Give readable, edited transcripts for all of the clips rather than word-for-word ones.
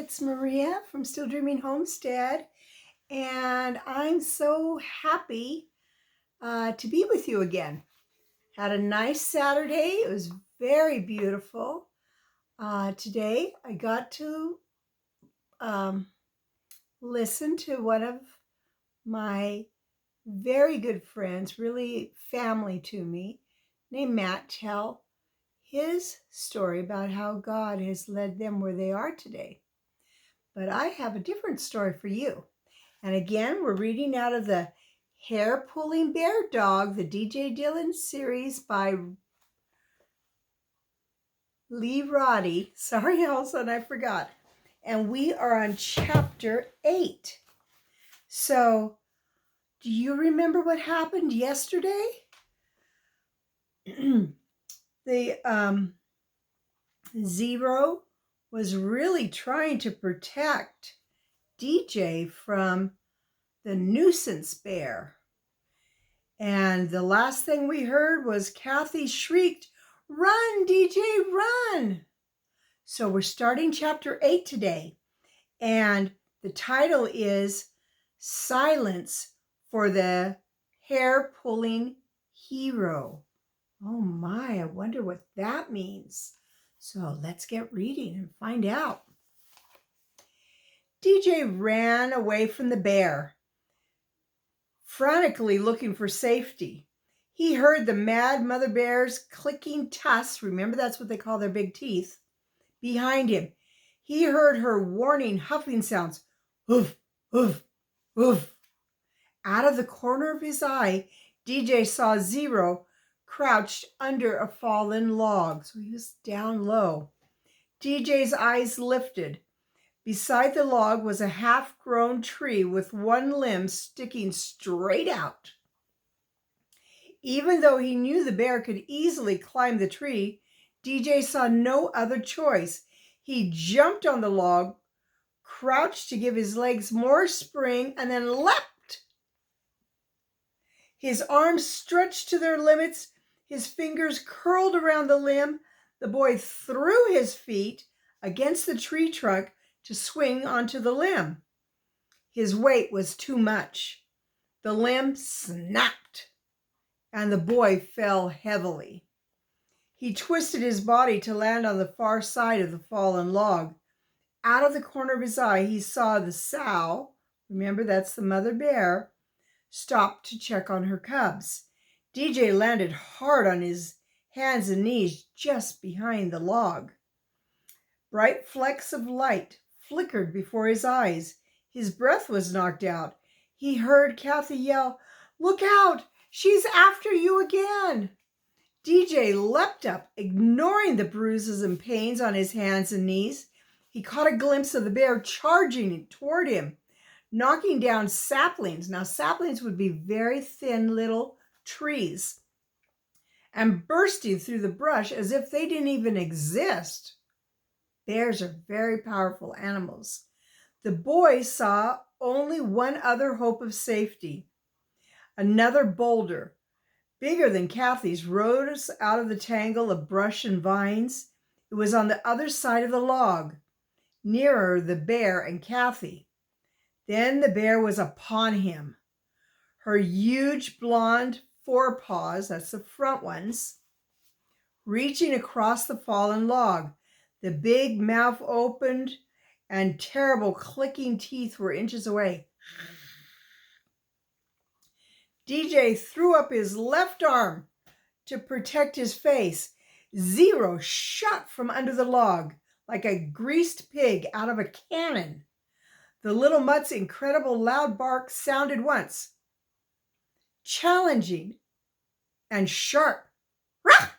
it's Maria from Still Dreaming Homestead, and I'm so happy to be with you again. Had a nice Saturday. It was very beautiful. Today I got to listen to one of my very good friends, really family to me, named Matt, tell his story about how God has led them where they are today. But I have a different story for you. And again, we're reading out of the Hair Pulling Bear Dog, the D.J. Dillon series by Lee Roddy. Sorry, all of a sudden I forgot. And we are on chapter 8. So, do you remember what happened yesterday? The Zero was really trying to protect DJ from the nuisance bear. And the last thing we heard was Kathy shrieked, "Run, DJ, run!" So we're starting chapter 8 today. And the title is Silence for the Hair-Pulling Hero. Oh my, I wonder what that means. So let's get reading and find out. DJ ran away from the bear, frantically looking for safety. He heard the mad mother bear's clicking tusks, remember that's what they call their big teeth, behind him. He heard her warning huffing sounds, "Oof, oof, oof." Out of the corner of his eye, DJ saw Zero crouched under a fallen log, so he was down low. DJ's eyes lifted. Beside the log was a half-grown tree with one limb sticking straight out. Even though he knew the bear could easily climb the tree, DJ saw no other choice. He jumped on the log, crouched to give his legs more spring, and then leapt. His arms stretched to their limits, his fingers curled around the limb. The boy threw his feet against the tree trunk to swing onto the limb. His weight was too much. The limb snapped, and the boy fell heavily. He twisted his body to land on the far side of the fallen log. Out of the corner of his eye, he saw the sow, remember that's the mother bear, stop to check on her cubs. DJ landed hard on his hands and knees just behind the log. Bright flecks of light flickered before his eyes. His breath was knocked out. He heard Kathy yell, "Look out! She's after you again!" DJ leapt up, ignoring the bruises and pains on his hands and knees. He caught a glimpse of the bear charging toward him, knocking down saplings. Now, saplings would be very thin little trees, and bursting through the brush as if they didn't even exist. Bears are very powerful animals. The boy saw only one other hope of safety. Another boulder, bigger than Kathy's, rose out of the tangle of brush and vines. It was on the other side of the log, nearer the bear and Kathy. Then the bear was upon him. Her huge blonde forepaws, that's the front ones, reaching across the fallen log. The big mouth opened and terrible clicking teeth were inches away. DJ threw up his left arm to protect his face. Zero shot from under the log like a greased pig out of a cannon. The little mutt's incredible loud bark sounded once, challenging and sharp. Rah!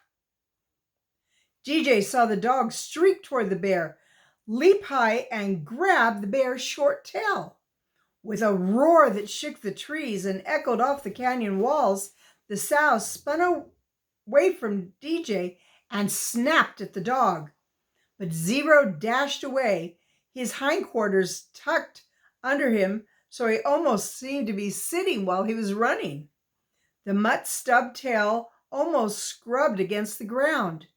DJ saw the dog streak toward the bear, leap high, and grab the bear's short tail. With a roar that shook the trees and echoed off the canyon walls, the sow spun away from DJ and snapped at the dog. But Zero dashed away, his hindquarters tucked under him so he almost seemed to be sitting while he was running. The mutt's stub tail almost scrubbed against the ground.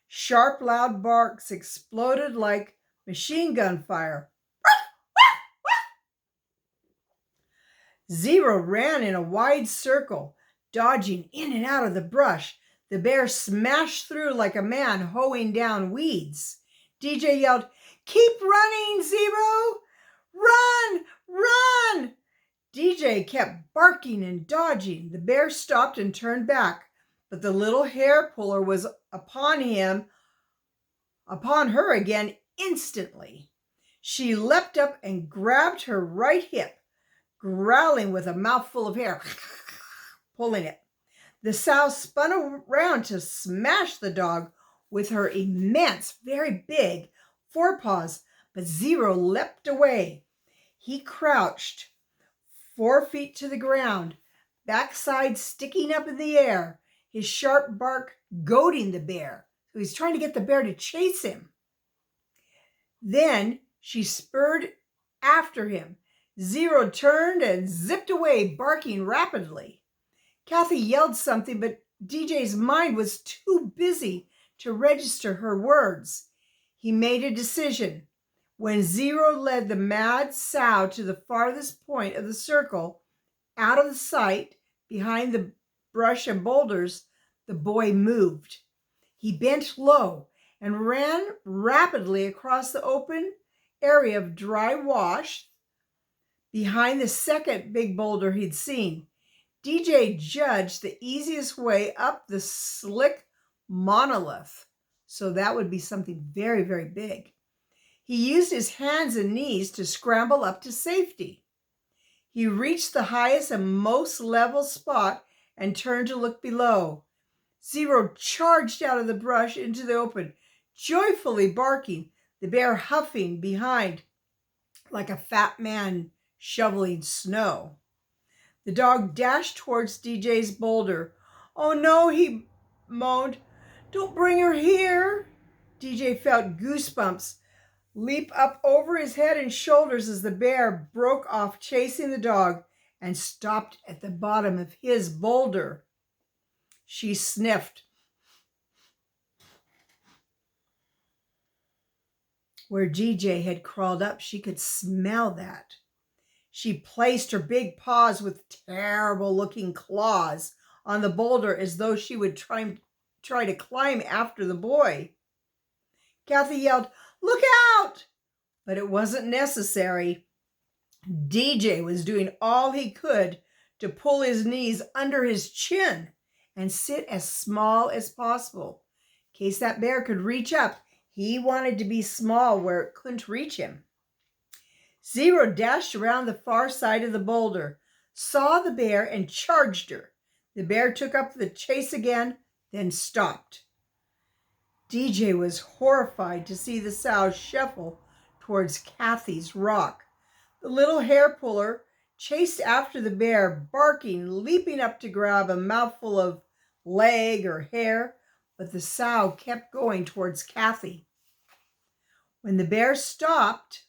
Sharp, loud barks exploded like machine gun fire. Zero ran in a wide circle, dodging in and out of the brush. The bear smashed through like a man hoeing down weeds. DJ yelled, "Keep running, Zero! Run! Run!" DJ kept barking and dodging. The bear stopped and turned back, but the little hair puller was upon her again instantly. She leapt up and grabbed her right hip, growling with a mouthful of hair, pulling it. The sow spun around to smash the dog with her immense, very big forepaws, but Zero leapt away. He crouched 4 feet to the ground, backside sticking up in the air, his sharp bark goading the bear. So he's trying to get the bear to chase him. Then she spurred after him. Zero turned and zipped away, barking rapidly. Kathy yelled something, but DJ's mind was too busy to register her words. He made a decision. When Zero led the mad sow to the farthest point of the circle, out of sight, behind the brush and boulders, the boy moved. He bent low and ran rapidly across the open area of dry wash behind the second big boulder he'd seen. DJ judged the easiest way up the slick monolith, so that would be something very, very big. He used his hands and knees to scramble up to safety. He reached the highest and most level spot and turned to look below. Zero charged out of the brush into the open, joyfully barking, the bear huffing behind like a fat man shoveling snow. The dog dashed towards DJ's boulder. "Oh no," he moaned. "Don't bring her here." DJ felt goosebumps leap up over his head and shoulders as the bear broke off chasing the dog and stopped at the bottom of his boulder. She sniffed. Where DJ had crawled up, she could smell that. She placed her big paws with terrible-looking claws on the boulder as though she would try to climb after the boy. Kathy yelled, "Look out!" But it wasn't necessary. DJ was doing all he could to pull his knees under his chin and sit as small as possible. In case that bear could reach up, he wanted to be small where it couldn't reach him. Zero dashed around the far side of the boulder, saw the bear, and charged her. The bear took up the chase again, then stopped. DJ was horrified to see the sow shuffle towards Kathy's rock. The little hair puller chased after the bear, barking, leaping up to grab a mouthful of leg or hair, but the sow kept going towards Kathy. When the bear stopped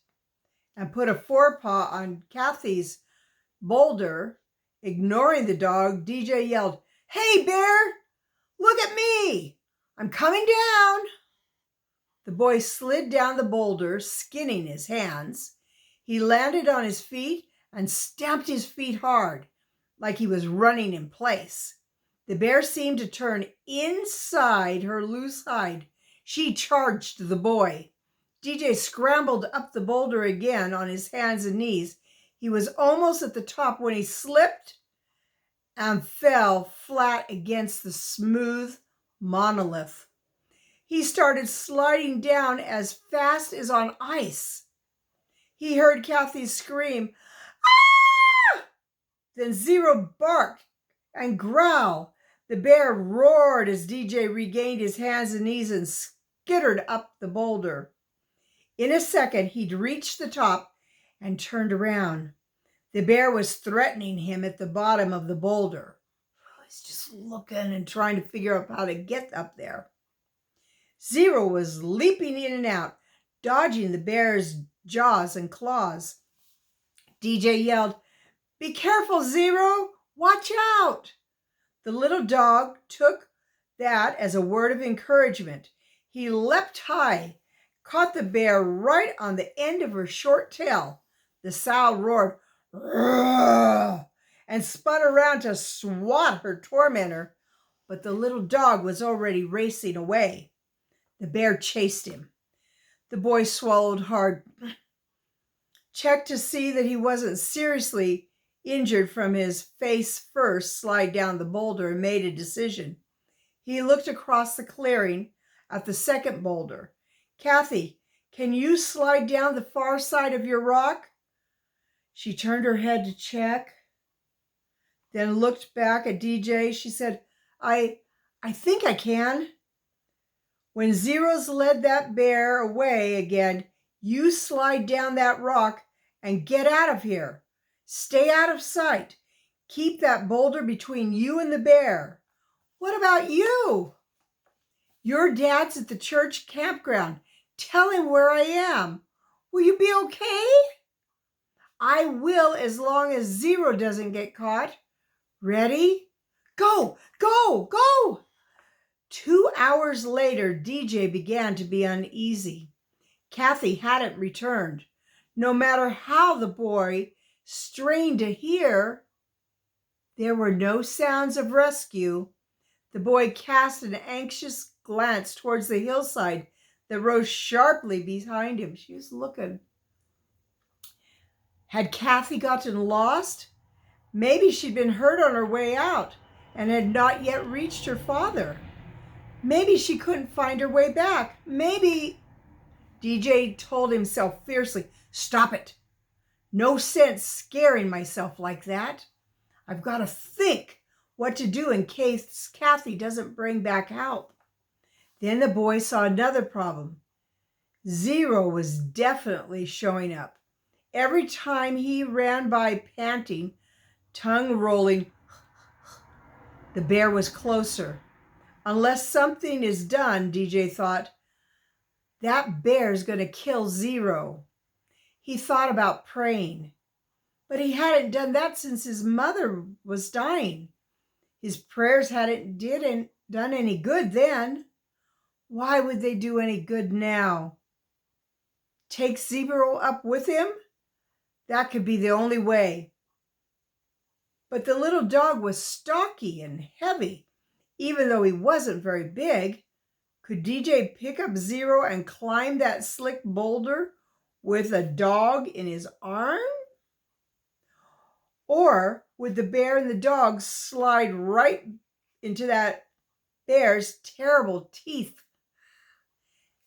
and put a forepaw on Kathy's boulder, ignoring the dog, DJ yelled, "Hey, bear, look at me! I'm coming down." The boy slid down the boulder, skinning his hands. He landed on his feet and stamped his feet hard, like he was running in place. The bear seemed to turn inside her loose hide. She charged the boy. DJ scrambled up the boulder again on his hands and knees. He was almost at the top when he slipped and fell flat against the smooth monolith. He started sliding down as fast as on ice. He heard Kathy scream, "Ah!" Then Zero barked and growled. The bear roared as DJ regained his hands and knees and skittered up the boulder. In a second, he'd reached the top and turned around. The bear was threatening him at the bottom of the boulder. He was just looking and trying to figure out how to get up there. Zero was leaping in and out, dodging the bear's jaws and claws. DJ yelled, "Be careful, Zero! Watch out!" The little dog took that as a word of encouragement. He leapt high, caught the bear right on the end of her short tail. The sow roared, "Roar!" and spun around to swat her tormentor, but the little dog was already racing away. The bear chased him. The boy swallowed hard, checked to see that he wasn't seriously injured from his face first slide down the boulder, and made a decision. He looked across the clearing at the second boulder. "Kathy, can you slide down the far side of your rock?" She turned her head to check, then looked back at DJ. She said, I think I can." When Zeros led that bear away again, "You slide down that rock and get out of here. Stay out of sight. Keep that boulder between you and the bear." "What about you?" "Your dad's at the church campground. Tell him where I am. Will you be okay?" "I will, as long as Zero doesn't get caught. Ready? Go, go, go!" 2 hours later, DJ began to be uneasy. Kathy hadn't returned. No matter how the boy strained to hear, there were no sounds of rescue. The boy cast an anxious glance towards the hillside that rose sharply behind him. She was looking. Had Kathy gotten lost? Maybe she'd been hurt on her way out and had not yet reached her father. Maybe she couldn't find her way back. Maybe... DJ told himself fiercely, "Stop it. No sense scaring myself like that. I've got to think what to do in case Kathy doesn't bring back help." Then the boy saw another problem. Zero was definitely showing up. Every time he ran by panting, tongue rolling, the bear was closer. Unless something is done, DJ thought, that bear's going to kill Zero. He thought about praying, but he hadn't done that since his mother was dying. His prayers hadn't done any good then. Why would they do any good now? Take Zero up with him? That could be the only way. But the little dog was stocky and heavy, even though he wasn't very big. Could DJ pick up Zero and climb that slick boulder with a dog in his arm? Or would the bear and the dog slide right into that bear's terrible teeth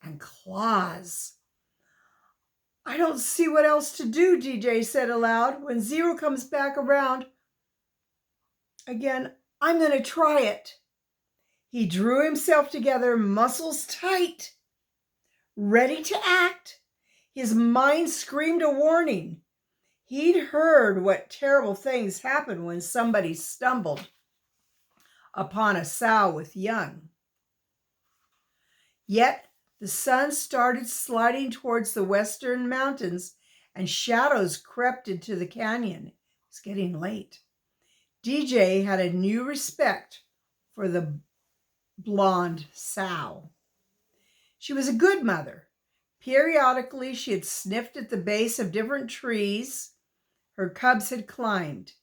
and claws? "I don't see what else to do," DJ said aloud. "When Zero comes back around again, I'm going to try it." He drew himself together, muscles tight, ready to act. His mind screamed a warning. He'd heard what terrible things happen when somebody stumbled upon a sow with young. Yet the sun started sliding towards the western mountains and shadows crept into the canyon. It was getting late. DJ had a new respect for the blonde sow. She was a good mother. Periodically, she had sniffed at the base of different trees her cubs had climbed.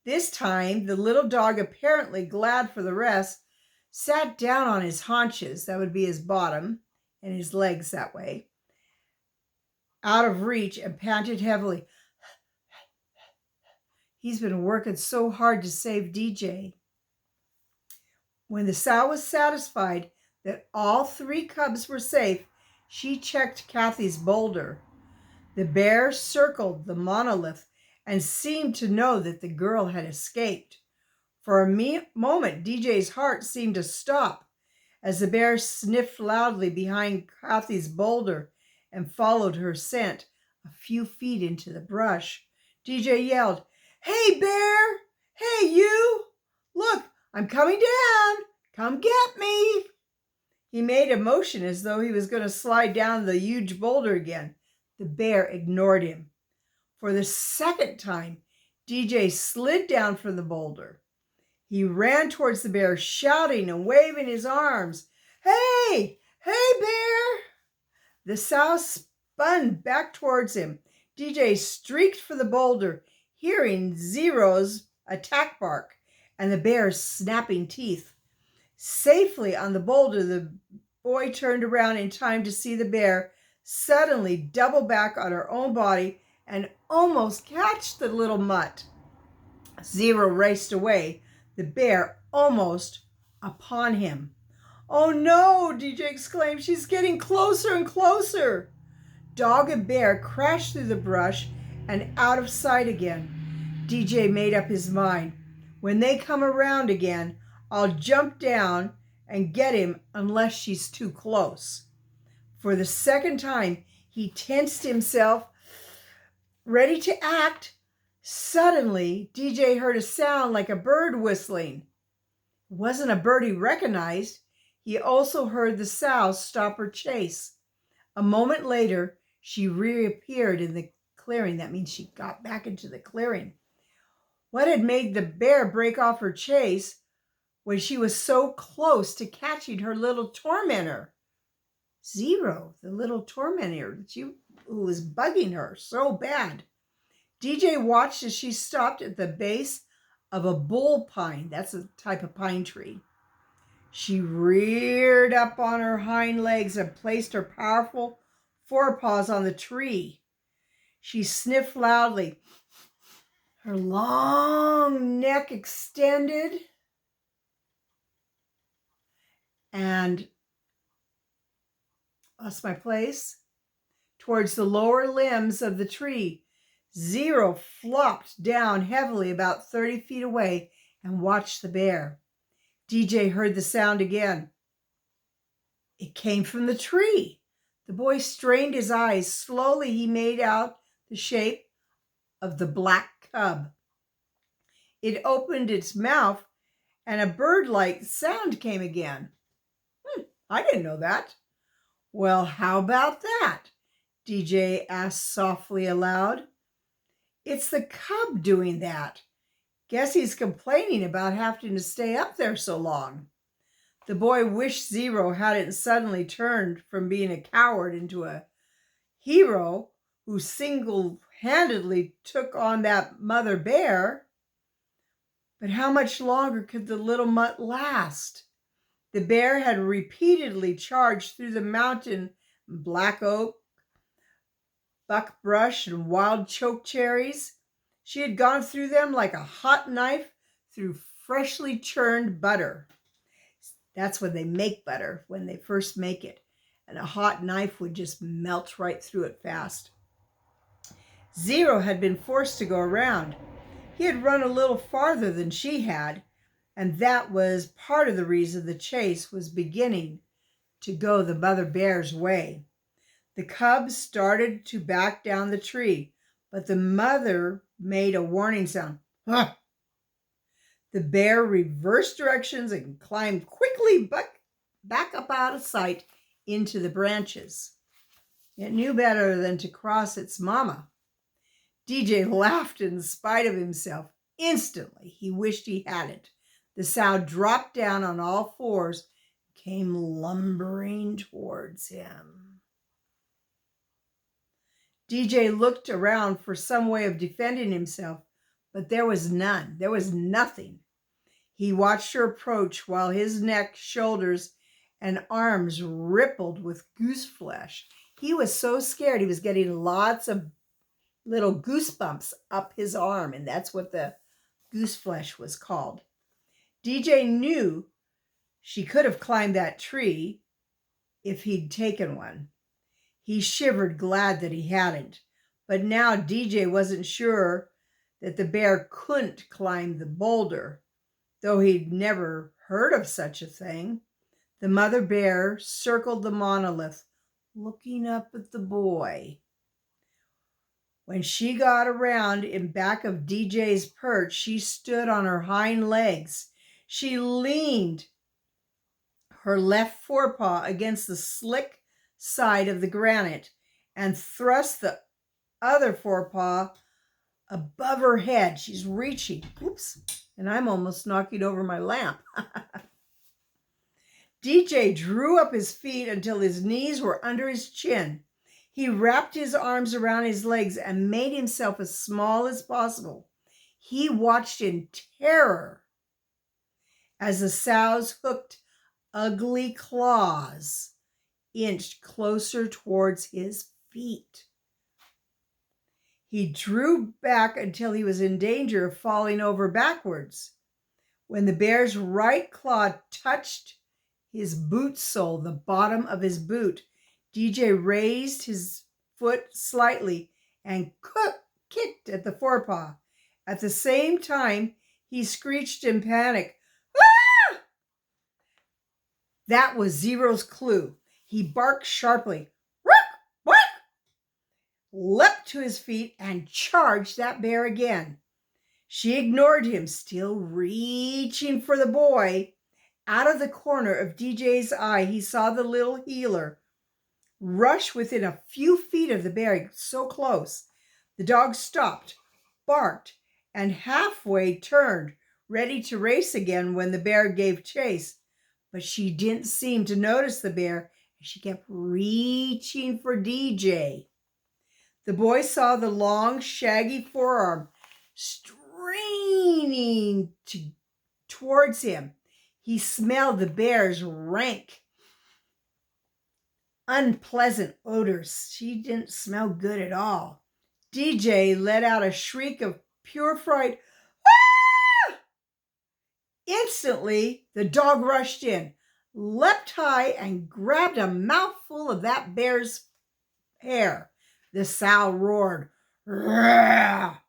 This time, the little dog, apparently glad for the rest, sat down on his haunches, that would be his bottom, and his legs that way, out of reach, and panted heavily. He's been working so hard to save DJ. When the sow was satisfied that all 3 cubs were safe, she checked Kathy's boulder. The bear circled the monolith and seemed to know that the girl had escaped. For a moment, DJ's heart seemed to stop as the bear sniffed loudly behind Kathy's boulder and followed her scent a few feet into the brush. DJ yelled, "Hey, bear! Hey, you! Look, I'm coming down! Come get me!" He made a motion as though he was going to slide down the huge boulder again. The bear ignored him. For the second time, DJ slid down from the boulder. He ran towards the bear, shouting and waving his arms. "Hey! Hey, bear!" The sow spun back towards him. DJ streaked for the boulder, hearing Zero's attack bark and the bear's snapping teeth. Safely on the boulder, the boy turned around in time to see the bear suddenly double back on her own body and almost catch the little mutt. Zero raced away, the bear almost upon him. "Oh no," DJ exclaimed, "she's getting closer and closer." Dog and bear crashed through the brush and out of sight again. DJ made up his mind. When they come around again, I'll jump down and get him unless she's too close. For the second time, he tensed himself, ready to act. Suddenly, DJ heard a sound like a bird whistling. It wasn't a bird he recognized. He also heard the sow stop her chase. A moment later, she reappeared in the clearing. That means she got back into the clearing. What had made the bear break off her chase when she was so close to catching her little tormentor? Zero, the little tormentor who was bugging her so bad. DJ watched as she stopped at the base of a bull pine. That's a type of pine tree. She reared up on her hind legs and placed her powerful forepaws on the tree. She sniffed loudly. Her long neck extended and lost my place towards the lower limbs of the tree. Zero flopped down heavily about 30 feet away and watched the bear. DJ heard the sound again. It came from the tree. The boy strained his eyes. Slowly he made out the shape of the black cub. It opened its mouth and a bird-like sound came again. I didn't know that. Well, how about that? DJ asked softly aloud. It's the cub doing that. Guess he's complaining about having to stay up there so long. The boy wished Zero hadn't suddenly turned from being a coward into a hero who single-handedly took on that mother bear. But how much longer could the little mutt last? The bear had repeatedly charged through the mountain black oak, buckbrush, and wild chokecherries. She had gone through them like a hot knife through freshly churned butter. That's when they make butter, when they first make it. And a hot knife would just melt right through it fast. Zero had been forced to go around. He had run a little farther than she had, and that was part of the reason the chase was beginning to go the mother bear's way. The cub started to back down the tree, but the mother made a warning sound. Huh. The bear reversed directions and climbed quickly back up out of sight into the branches. It knew better than to cross its mama. DJ laughed in spite of himself. Instantly, he wished he hadn't. The sow dropped down on all fours and came lumbering towards him. DJ looked around for some way of defending himself, but there was none. There was nothing. He watched her approach while his neck, shoulders, and arms rippled with goose flesh. He was so scared. He was getting lots of little goosebumps up his arm, and that's what the goose flesh was called. DJ knew she could have climbed that tree if he'd taken one. He shivered, glad that he hadn't. But now DJ wasn't sure that the bear couldn't climb the boulder, though he'd never heard of such a thing. The mother bear circled the monolith, looking up at the boy. When she got around in back of DJ's perch, she stood on her hind legs. She leaned her left forepaw against the slick side of the granite and thrust the other forepaw above her head. She's reaching. Oops. And I'm almost knocking over my lamp. DJ drew up his feet until his knees were under his chin. He wrapped his arms around his legs and made himself as small as possible. He watched in terror as the sow's hooked, ugly claws inched closer towards his feet. He drew back until he was in danger of falling over backwards. When the bear's right claw touched his boot sole, the bottom of his boot, DJ raised his foot slightly and kicked at the forepaw. At the same time, he screeched in panic, "Ah!" That was Zero's clue. He barked sharply, "Ruck, bark!" leapt to his feet and charged that bear again. She ignored him, still reaching for the boy. Out of the corner of DJ's eye, he saw the little heeler rush within a few feet of the bear, so close. The dog stopped, barked, and halfway turned, ready to race again when the bear gave chase. But she didn't seem to notice the bear, and she kept reaching for DJ. The boy saw the long, shaggy forearm straining towards him. He smelled the bear's rank, unpleasant odors. She didn't smell good at all. DJ let out a shriek of pure fright. Ah! Instantly, the dog rushed in, leapt high, and grabbed a mouthful of that bear's hair. The sow roared, "Rah!"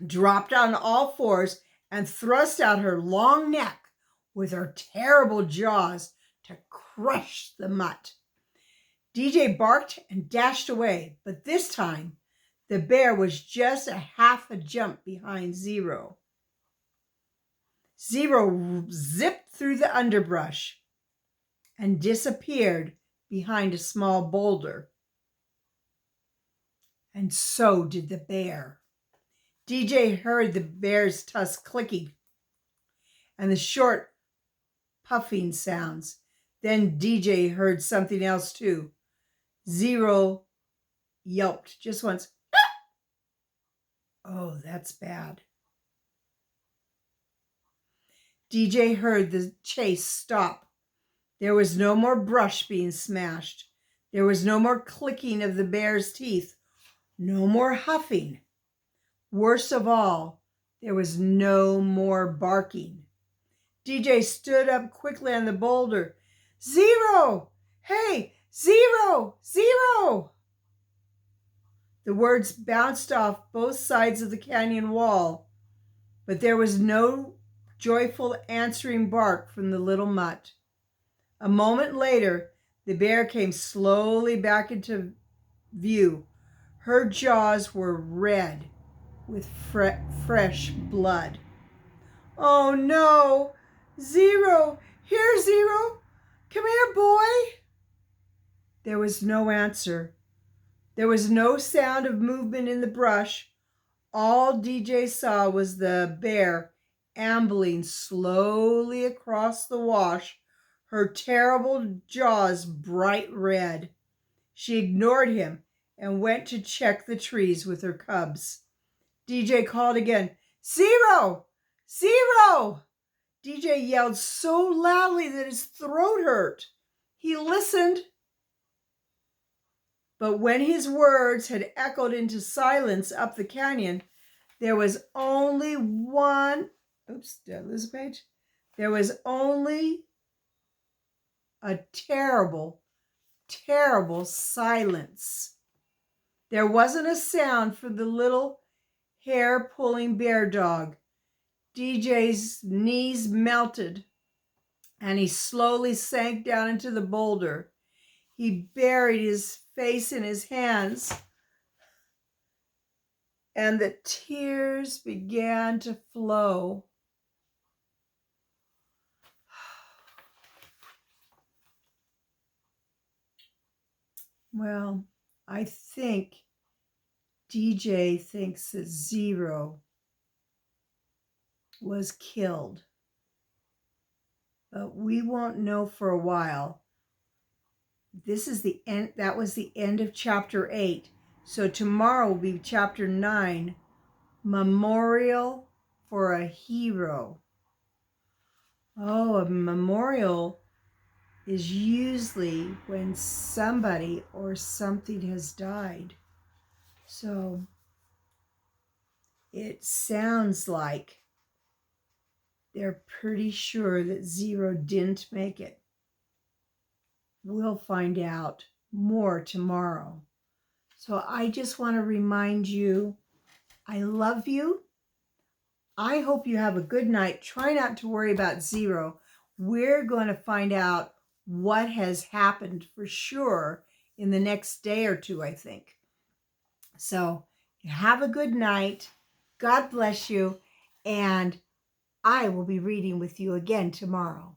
dropped on all fours, and thrust out her long neck with her terrible jaws to crush the mutt. DJ barked and dashed away, but this time the bear was just a half a jump behind Zero. Zero zipped through the underbrush and disappeared behind a small boulder. And so did the bear. DJ heard the bear's tusk clicking and the short puffing sounds. Then DJ heard something else too. Zero yelped just once. Oh, that's bad. DJ heard the chase stop. There was no more brush being smashed. There was no more clicking of the bear's teeth. No more huffing. Worst of all, there was no more barking. DJ stood up quickly on the boulder. Zero! Hey, Zero! Zero! The words bounced off both sides of the canyon wall, but there was no joyful answering bark from the little mutt. A moment later, the bear came slowly back into view. Her jaws were red with fresh blood. Oh no! Zero! Here, Zero! Come here, boy! There was no answer. There was no sound of movement in the brush. All DJ saw was the bear ambling slowly across the wash, her terrible jaws bright red. She ignored him and went to check the trees with her cubs. DJ called again, Zero! Zero! DJ yelled so loudly that his throat hurt. He listened, but when his words had echoed into silence up the canyon, there was only one. Oops, did I lose a page? There was only a terrible, terrible silence. There wasn't a sound for the little hair-pulling bear dog. DJ's knees melted, and he slowly sank down into the boulder. He buried his face in his hands, and the tears began to flow. Well, I think DJ thinks that Zero was killed. but we won't know for a while. This is the end. That was the end of chapter 8. So tomorrow will be chapter 9, Memorial for a Hero. Oh, a memorial is usually when somebody or something has died. So it sounds like they're pretty sure that Zero didn't make it. We'll find out more tomorrow. So I just want to remind you, I love you. I hope you have a good night. Try not to worry about Zero. We're going to find out what has happened for sure in the next day or two, I think. So have a good night. God bless you. And I will be reading with you again tomorrow.